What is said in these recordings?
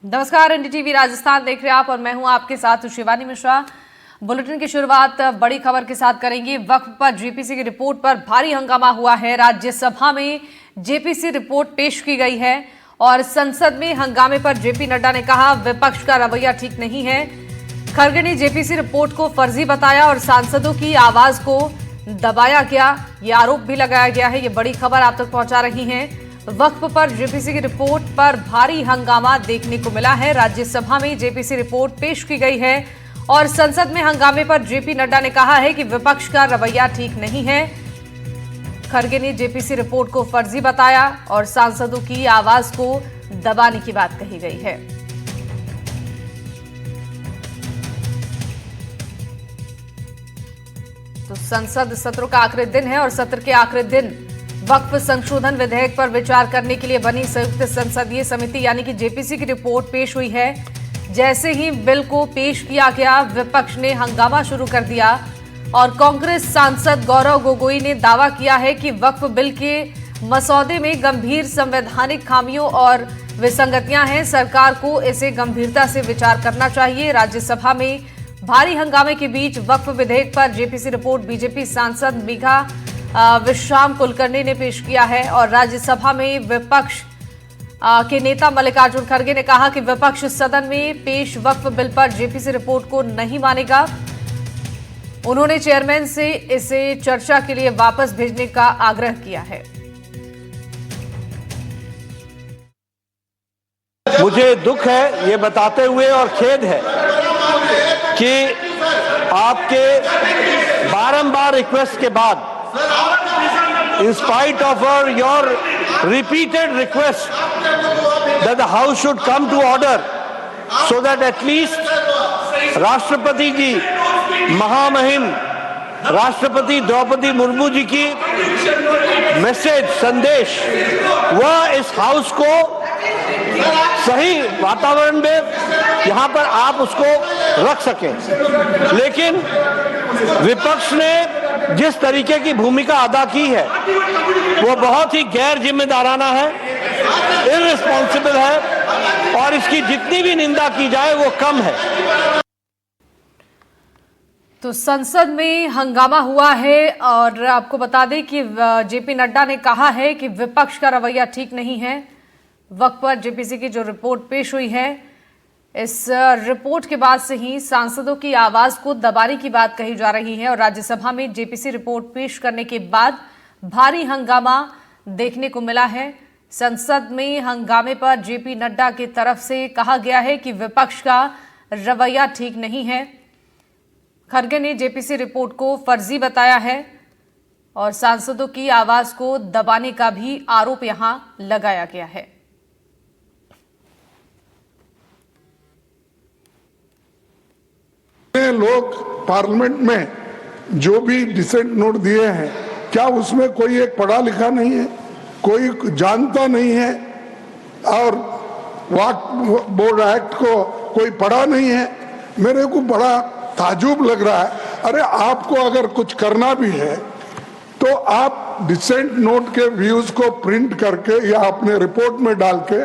नमस्कार, एनडीटीवी राजस्थान देख रहे हैं आप और मैं हूं आपके साथ शिवानी मिश्रा। बुलेटिन की शुरुआत बड़ी खबर के साथ करेंगे। वक्फ पर जेपीसी की रिपोर्ट पर भारी हंगामा हुआ है। राज्यसभा में जेपीसी रिपोर्ट पेश की गई है और संसद में हंगामे पर जेपी नड्डा ने कहा विपक्ष का रवैया ठीक नहीं है। खरगे ने जेपीसी रिपोर्ट को फर्जी बताया और सांसदों की आवाज को दबाया गया, ये आरोप भी लगाया गया है। ये बड़ी खबर आप तक पहुंचा रही हैं। वक्फ पर जेपीसी की रिपोर्ट पर भारी हंगामा देखने को मिला है। राज्यसभा में जेपीसी रिपोर्ट पेश की गई है और संसद में हंगामे पर जेपी नड्डा ने कहा है कि विपक्ष का रवैया ठीक नहीं है। खरगे ने जेपीसी रिपोर्ट को फर्जी बताया और सांसदों की आवाज को दबाने की बात कही गई है। तो संसद सत्र का आखिरी दिन है और सत्र के आखिरी दिन वक्फ संशोधन विधेयक पर विचार करने के लिए बनी संयुक्त संसदीय समिति यानी कि जेपीसी की रिपोर्ट पेश हुई है। जैसे ही बिल को पेश किया गया, विपक्ष ने हंगामा शुरू कर दिया और कांग्रेस सांसद गौरव गोगोई ने दावा किया है कि वक्फ बिल के मसौदे में गंभीर संवैधानिक खामियों और विसंगतियां हैं। सरकार को इसे गंभीरता से विचार करना चाहिए। राज्यसभा में भारी हंगामे के बीच वक्फ विधेयक पर जेपीसी रिपोर्ट बीजेपी सांसद मेघा विश्राम कुलकर्णी ने पेश किया है और राज्यसभा में विपक्ष के नेता मल्लिकार्जुन खड़गे ने कहा कि विपक्ष सदन में पेश वक्फ बिल पर जेपीसी रिपोर्ट को नहीं मानेगा। उन्होंने चेयरमैन से इसे चर्चा के लिए वापस भेजने का आग्रह किया है। मुझे दुख है ये बताते हुए और खेद है कि आपके बारंबार रिक्वेस्ट के बाद, in spite of your repeated request that the House should come to order so that at least राष्ट्रपति जी, महामहिम राष्ट्रपति द्रौपदी मुर्मू जी की मैसेज, संदेश, वह इस हाउस को सही वातावरण में यहां पर आप उसको रख सकें। लेकिन विपक्ष ने जिस तरीके की भूमिका अदा की है वो बहुत ही गैर जिम्मेदाराना है, इररिस्पॉन्सिबल है और इसकी जितनी भी निंदा की जाए वो कम है। तो संसद में हंगामा हुआ है और आपको बता दें कि जेपी नड्डा ने कहा है कि विपक्ष का रवैया ठीक नहीं है। वक्त पर जेपीसी की जो रिपोर्ट पेश हुई है, इस रिपोर्ट के बाद से ही सांसदों की आवाज को दबाने की बात कही जा रही है और राज्यसभा में जेपीसी रिपोर्ट पेश करने के बाद भारी हंगामा देखने को मिला है। संसद में हंगामे पर जेपी नड्डा की तरफ से कहा गया है कि विपक्ष का रवैया ठीक नहीं है। खड़गे ने जेपीसी रिपोर्ट को फर्जी बताया है और सांसदों की आवाज को दबाने का भी आरोप यहां लगाया गया है। लोग पार्लियामेंट में जो भी डिसेंट नोट दिए हैं, क्या उसमें कोई एक पढ़ा लिखा नहीं है, कोई जानता नहीं है और वक्फ बोर्ड एक्ट को कोई पढ़ा नहीं है? मेरे को बड़ा ताजुब लग रहा है। अरे आपको अगर कुछ करना भी है तो आप डिसेंट नोट के व्यूज को प्रिंट करके या अपने रिपोर्ट में डाल के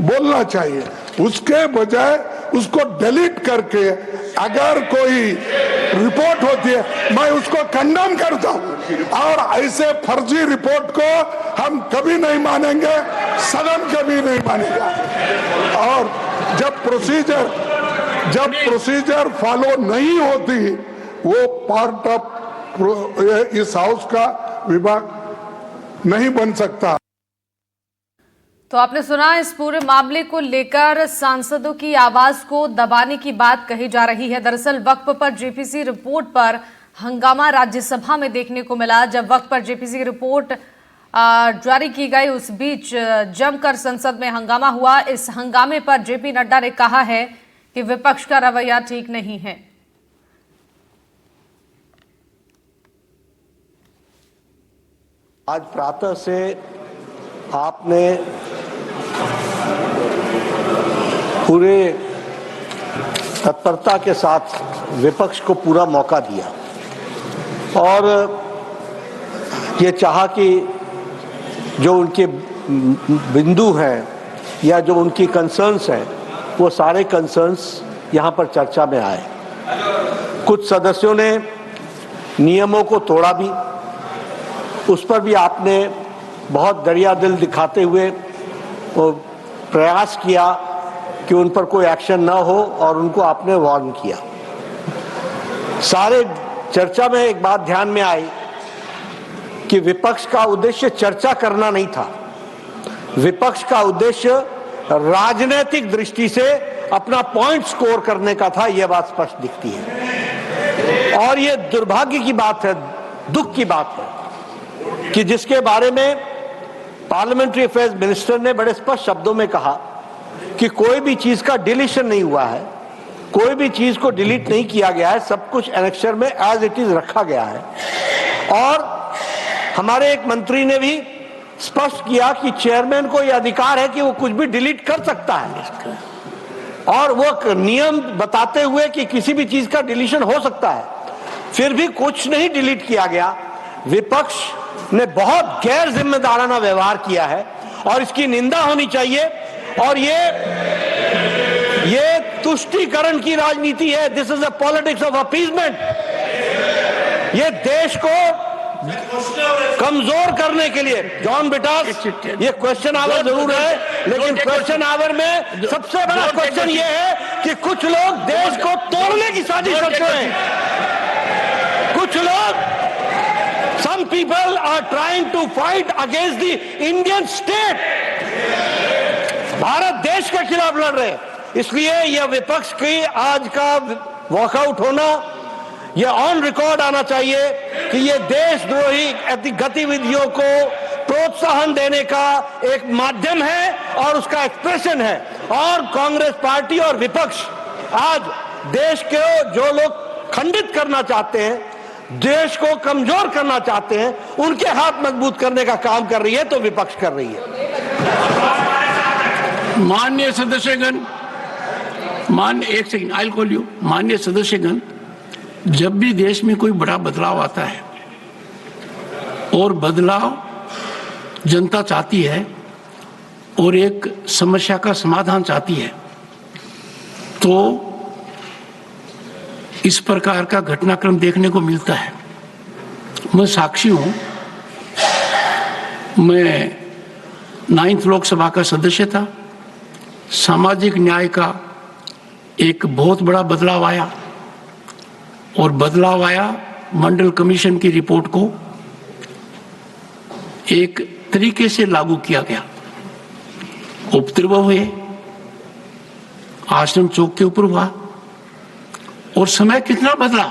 बोलना चाहिए। उसके बजाय उसको डिलीट करके अगर कोई रिपोर्ट होती है, मैं उसको कंडेम करता हूं और ऐसे फर्जी रिपोर्ट को हम कभी नहीं मानेंगे, सदन कभी नहीं मानेगा। और जब प्रोसीजर फॉलो नहीं होती, वो पार्ट ऑफ इस हाउस का विभाग नहीं बन सकता। तो आपने सुना, इस पूरे मामले को लेकर सांसदों की आवाज को दबाने की बात कही जा रही है। दरअसल वक्फ पर जेपीसी रिपोर्ट पर हंगामा राज्यसभा में देखने को मिला। जब वक्फ पर जेपीसी की रिपोर्ट जारी की गई, उस बीच जमकर संसद में हंगामा हुआ। इस हंगामे पर जेपी नड्डा ने कहा है कि विपक्ष का रवैया ठीक नहीं है। आज प्रातः से आपने पूरे तत्परता के साथ विपक्ष को पूरा मौका दिया और ये चाहा कि जो उनके बिंदु हैं या जो उनकी कंसर्न्स हैं वो सारे कंसर्न्स यहाँ पर चर्चा में आए। कुछ सदस्यों ने नियमों को तोड़ा भी, उस पर भी आपने बहुत दरिया दिल दिखाते हुए वो प्रयास किया कि उन पर कोई एक्शन न हो और उनको आपने वार्न किया। सारे चर्चा में एक बात ध्यान में आई कि विपक्ष का उद्देश्य चर्चा करना नहीं था, विपक्ष का उद्देश्य राजनीतिक दृष्टि से अपना पॉइंट स्कोर करने का था। यह बात स्पष्ट दिखती है और यह दुर्भाग्य की बात है, दुख की बात है कि जिसके बारे में पार्लियामेंट्री अफेयर्स मिनिस्टर ने बड़े स्पष्ट शब्दों में कहा कि कोई भी चीज का डिलीशन नहीं हुआ है, कोई भी चीज को डिलीट नहीं किया गया है, सब कुछ एनेक्सर में एज इट इज रखा गया है। और हमारे एक मंत्री ने भी स्पष्ट किया कि चेयरमैन को यह अधिकार है कि वो कुछ भी डिलीट कर सकता है और वो नियम बताते हुए कि किसी भी चीज का डिलीशन हो सकता है, फिर भी कुछ नहीं डिलीट किया गया। विपक्ष ने बहुत गैर जिम्मेदाराना व्यवहार किया है और इसकी निंदा होनी चाहिए। और ये तुष्टीकरण की राजनीति है। This is a politics of appeasement. ये देश को कमजोर करने के लिए, जॉन बिटास, ये क्वेश्चन आवर जरूर है, लेकिन क्वेश्चन आवर में सबसे बड़ा क्वेश्चन ये है कि कुछ लोग देश को तोड़ने की साजिश करते हैं। कुछ लोग, some people are trying to fight against the Indian state, Bharat देश के खिलाफ लड़ रहे हैं। इसलिए यह विपक्ष की आज का वॉकआउट होना, यह ऑन रिकॉर्ड आना चाहिए कि यह देशद्रोही गतिविधियों को प्रोत्साहन देने का एक माध्यम है और उसका एक्सप्रेशन है। और कांग्रेस पार्टी और विपक्ष आज देश के जो लोग खंडित करना चाहते हैं, देश को कमजोर करना चाहते हैं, उनके हाथ मजबूत करने का काम कर रही है, तो विपक्ष कर रही है। माननीय सदस्यगण, एक second, I will call you. माननीय सदस्यगण, जब भी देश में कोई बड़ा बदलाव आता है और बदलाव जनता चाहती है और एक समस्या का समाधान चाहती है, तो इस प्रकार का घटनाक्रम देखने को मिलता है। मैं साक्षी हूं। मैं 9th लोकसभा का सदस्य था। सामाजिक न्याय का एक बहुत बड़ा बदलाव आया और बदलाव आया मंडल कमीशन की रिपोर्ट को एक तरीके से लागू किया गया। उपद्रव हुए, आश्रम चौक के ऊपर हुआ और समय कितना बदला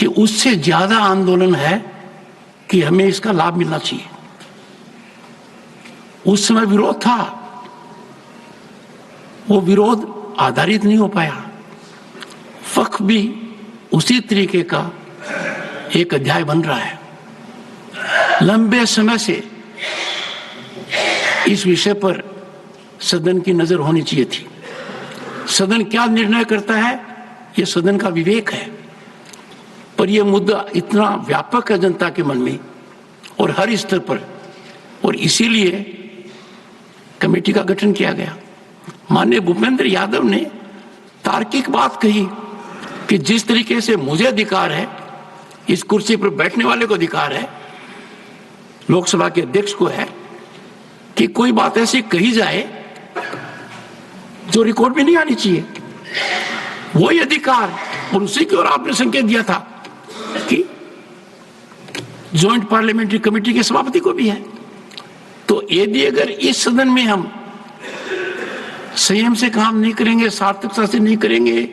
कि उससे ज्यादा आंदोलन है कि हमें इसका लाभ मिलना चाहिए। उस समय विरोध था, वो विरोध आधारित नहीं हो पाया। वक्फ भी उसी तरीके का एक अध्याय बन रहा है। लंबे समय से इस विषय पर सदन की नजर होनी चाहिए थी। सदन क्या निर्णय करता है, यह सदन का विवेक है, पर यह मुद्दा इतना व्यापक है जनता के मन में और हर स्तर पर, और इसीलिए कमेटी का गठन किया गया। माननीय भूपेंद्र यादव ने तार्किक बात कही कि जिस तरीके से मुझे अधिकार है, इस कुर्सी पर बैठने वाले को अधिकार है, लोकसभा के अध्यक्ष को है, कि कोई बात ऐसी कही जाए जो रिकॉर्ड में नहीं आनी चाहिए। वही अधिकार, और उसी की ओर आपने संकेत दिया था कि ज्वाइंट पार्लियामेंट्री कमेटी के सभापति को भी है। तो यदि अगर इस सदन में हम संयम से काम नहीं करेंगे, सार्थकता से नहीं करेंगे,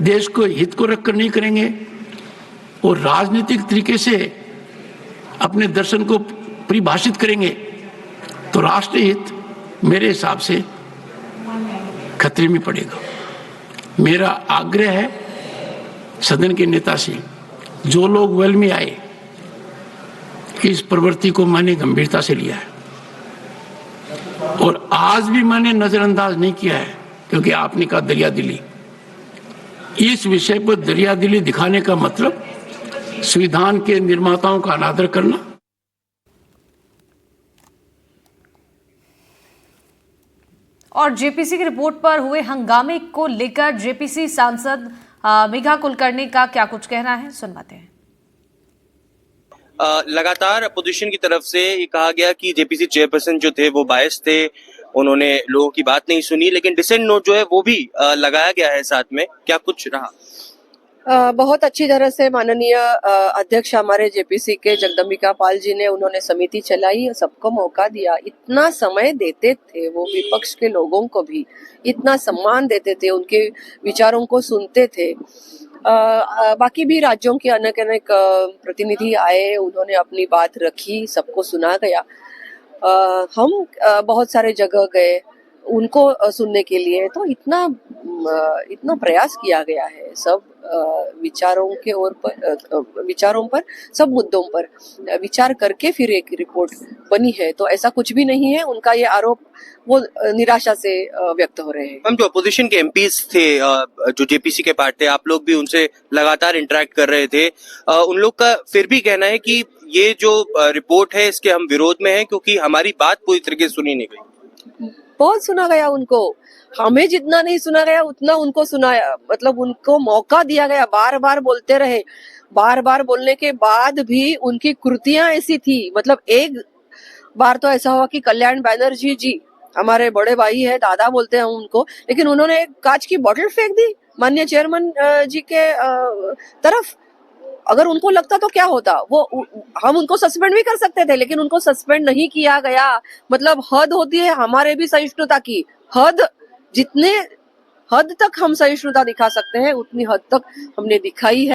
देश को हित को रखकर नहीं करेंगे और राजनीतिक तरीके से अपने दर्शन को परिभाषित करेंगे, तो राष्ट्रीय हित मेरे हिसाब से खतरे में पड़ेगा। मेरा आग्रह है सदन के नेता से, जो लोग वेल में आए, इस प्रवृत्ति को मैंने गंभीरता से लिया है और आज भी मैंने नजरअंदाज नहीं किया है, क्योंकि आपने कहा दरिया दिली। इस विषय पर दरिया दिली दिखाने का मतलब संविधान के निर्माताओं का अनादर करना। और जेपीसी की रिपोर्ट पर हुए हंगामे को लेकर जेपीसी सांसद मेघा कुलकर्णी का क्या कुछ कहना है, सुनवाते हैं। लगातार अपोजिशन की तरफ से ये कहा गया कि जेपीसी चेयरपर्सन जो थे वो बायस थे, उन्होंने लोगों की बात नहीं सुनी, लेकिन डिसेंट नोट जो है वो भी लगाया गया है साथ में। क्या कुछ रहा? बहुत अच्छी तरह से माननीय अध्यक्ष हमारे जेपीसी के जगदम्बिका पाल जी ने उन्होंने समिति चलाई, सबको मौका दिया, इतना समय देते थे वो, विपक्ष के लोगों को भी इतना सम्मान देते थे, उनके विचारों को सुनते थे। बाकी भी राज्यों के अनेक अनेक प्रतिनिधि आए, उन्होंने अपनी बात रखी, सबको सुना गया। हम बहुत सारे जगह गए उनको सुनने के लिए, तो इतना प्रयास किया गया है सब विचारों पर सब मुद्दों पर विचार करके फिर एक रिपोर्ट बनी है। तो ऐसा कुछ भी नहीं है, उनका ये आरोप वो निराशा से व्यक्त हो रहे हैं। हम जो अपोजिशन के एमपीज थे, जो जेपीसी के पार्ट थे, आप लोग भी उनसे लगातार इंटरेक्ट कर रहे थे, उन लोग का फिर भी कहना है कि ये जो रिपोर्ट है इसके हम विरोध में हैं क्योंकि हमारी बात पूरी तरीके से सुनी नहीं गई। बहुत सुना गया उनको, हमें जितना नहीं सुना गया उतना उनको सुनाया, मतलब उनको मौका दिया गया, बार बार बोलते रहे, बार बार बोलने के बाद भी उनकी कृतियां ऐसी थी। मतलब एक बार तो ऐसा हुआ कि कल्याण बैनर्जी जी हमारे बड़े भाई है, दादा बोलते हैं उनको, लेकिन उन्होंने एक कांच की बोतल फेंक दी माननीय चेयरमैन जी के तरफ। अगर उनको लगता तो क्या होता, वो हम उनको सस्पेंड भी कर सकते थे, लेकिन उनको सस्पेंड नहीं किया गया। मतलब हद होती है हमारे भी सहिष्णुता की, जितने हद तक हम सहिष्णुता दिखा सकते हैं उतनी हद तक हमने दिखाई है।